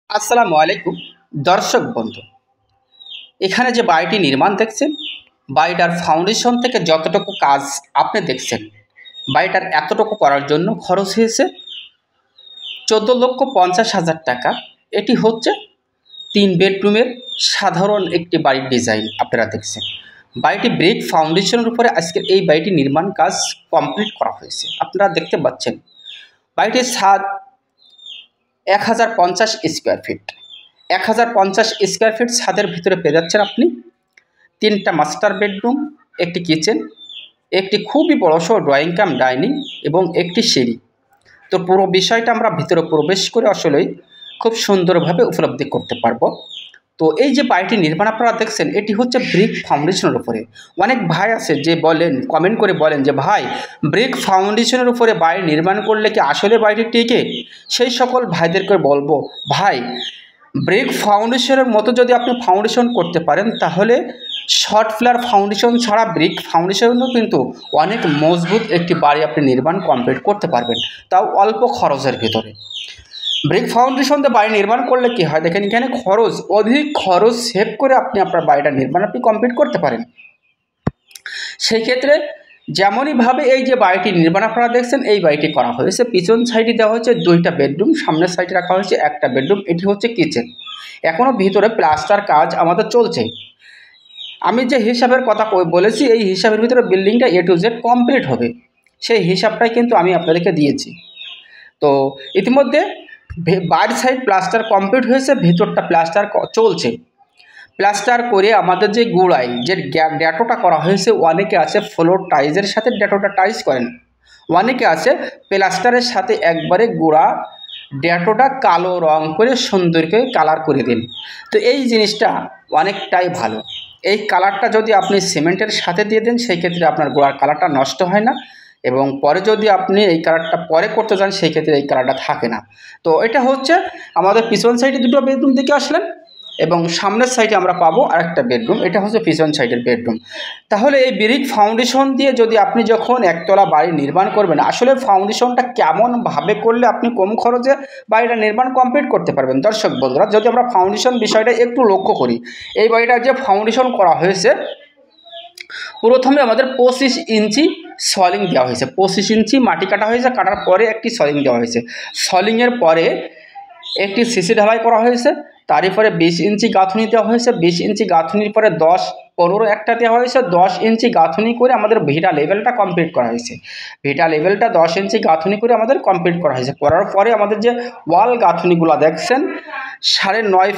আসসালামু আলাইকুম দর্শক বন্ধু, এখানে যে বাড়িটি নির্মাণ দেখছেন, বাড়িটার ফাউন্ডেশন থেকে যতটুকু কাজ আপনি দেখছেন, বাড়িটার এতটুকু করার জন্য খরচ হয়েছে 14,50,000 টাকা। এটি হচ্ছে 3 বেডরুমের সাধারণ একটি বাড়ির ডিজাইন। আপনারা দেখছেন বাড়িটি ব্রিক ফাউন্ডেশনের উপরে আজকের এই বাড়িটি নির্মাণ কাজ কমপ্লিট করা হয়েছে। আপনারা দেখতে পাচ্ছেন বাড়িটির ছাদ 1050 স্কোয়ার ফিট। 1050 স্কোয়ার ফিট ছাদের ভিতরে পেয়ে যাচ্ছেন আপনি 3টা মাস্টার বেডরুম, একটি কিচেন, একটি খুবই বড়সড় ড্রয়িং কাম ডাইনিং এবং একটি সিঁড়ি। তো পুরো বিষয়টা আমরা ভিতরে প্রবেশ করে আসলেই খুব সুন্দরভাবে উপলব্ধি করতে পারবো। তো এই যে বাড়িটি নির্মাণ আপনারা দেখছেন, এটি হচ্ছে ব্রিক ফাউন্ডেশনের উপরে। অনেক ভাই আছে যে বলেন, কমেন্ট করে বলেন যে ভাই, ব্রিক ফাউন্ডেশনের উপরে বাড়ি নির্মাণ করলে কি আসলে বাড়িটি টিকে? সেই সকল ভাইদেরকে বলবো, ভাই ব্রিক ফাউন্ডেশনের মতো যদি আপনি ফাউন্ডেশন করতে পারেন, তাহলে শর্ট ফ্লোর ফাউন্ডেশন ছাড়া ব্রিক ফাউন্ডেশনও কিন্তু অনেক মজবুত একটি বাড়ি আপনি নির্মাণ কমপ্লিট করতে পারবেন, তাও অল্প খরচের ভিতরে। ব্রিক ফাউন্ডেশন দিয়ে বাড়ি নির্মাণ করলে কী হয় দেখেন, এখানে অধিক খরচ সেভ করে আপনি আপনার বাড়িটা নির্মাণ কমপ্লিট করতে পারেন। সেই ক্ষেত্রে যেমনইভাবে এই যে বাড়িটি নির্মাণ আপনারা দেখছেন, এই বাড়িটি করা হয়েছে। পিছন সাইডে দেওয়া হয়েছে 2টা বেডরুম, সামনের সাইডে রাখা হয়েছে একটা বেডরুম। এটি হচ্ছে কিচেন। এখনও ভিতরে প্লাস্টার কাজ আমাদের চলছে। আমি যে হিসাবের কথা বলেছি, এই হিসাবের ভিতরে বিল্ডিংটা A to Z কমপ্লিট হবে, সেই হিসাবটাই কিন্তু আমি আপনাদেরকে দিয়েছি। তো ইতিমধ্যে বাইরের সাইড প্লাস্টার কমপ্লিট হয়েছে, ভিতরটা প্লাস্টার চলছে। প্লাস্টার করে আমাদের যে গোড়ায় যে ড্যাটোটা করা হয়েছে, অনেকে আছে ফ্লোর টাইলসের সাথে ড্যাটোটা টাইলস করেন, অনেকে আছে প্লাস্টারের সাথে একবারে গোড়া ড্যাটোটা কালো রং করে সুন্দর করে কালার করে দিন। তো এই জিনিসটা অনেকটাই ভালো। এই কালারটা যদি আপনি সিমেন্টের সাথে দিয়ে দেন, সেই ক্ষেত্রে আপনার গোড়ার কালারটা নষ্ট হয় না, এবং পরে যদি আপনি এই কালারটা পরে করতে চান, সেই ক্ষেত্রে এই কালারটা থাকে না। তো এটা হচ্ছে আমাদের পিছন সাইডে 2টো বেডরুম দিকে আসলেন, এবং সামনের সাইডে আমরা পাবো আরেকটা বেডরুম। এটা হচ্ছে পিছন সাইডের বেডরুম। তাহলে এই ব্রিক ফাউন্ডেশন দিয়ে যদি আপনি যখন একতলা বাড়ি নির্মাণ করবেন, আসলে ফাউন্ডেশনটা কেমনভাবে করলে আপনি কম খরচে বাড়িটা নির্মাণ কমপ্লিট করতে পারবেন। দর্শক বন্ধুরা, যদি আমরা ফাউন্ডেশন বিষয়টা একটু লক্ষ্য করি, এই বাড়িটা যে ফাউন্ডেশন করা হয়েছে, প্রথমে আমাদের 25 ইঞ্চি সলিং দেওয়া হয়েছে। 25 ইঞ্চি মাটি কাটা হয়েছে, কাটার পরে একটি সলিং দেওয়া হয়েছে। সলিংয়ের পরে একটি সিসি ঢালাই করা হয়েছে, তারপরে 20 ইঞ্চি গাঁথুনি দেওয়া হয়েছে। 20 ইঞ্চি গাঁথুনির পরে 10-15 একটা দেওয়া হয়েছে। 10 ইঞ্চি গাঁথুনি করে আমাদের ভিটা লেভেলটা কমপ্লিট করা হয়েছে। ভিটা লেভেলটা 10 ইঞ্চি গাঁথুনি করে আমাদের কমপ্লিট করা হয়েছে। করার পরে আমাদের যে ওয়াল গাঁথুনিগুলো দেখছেন, 9.5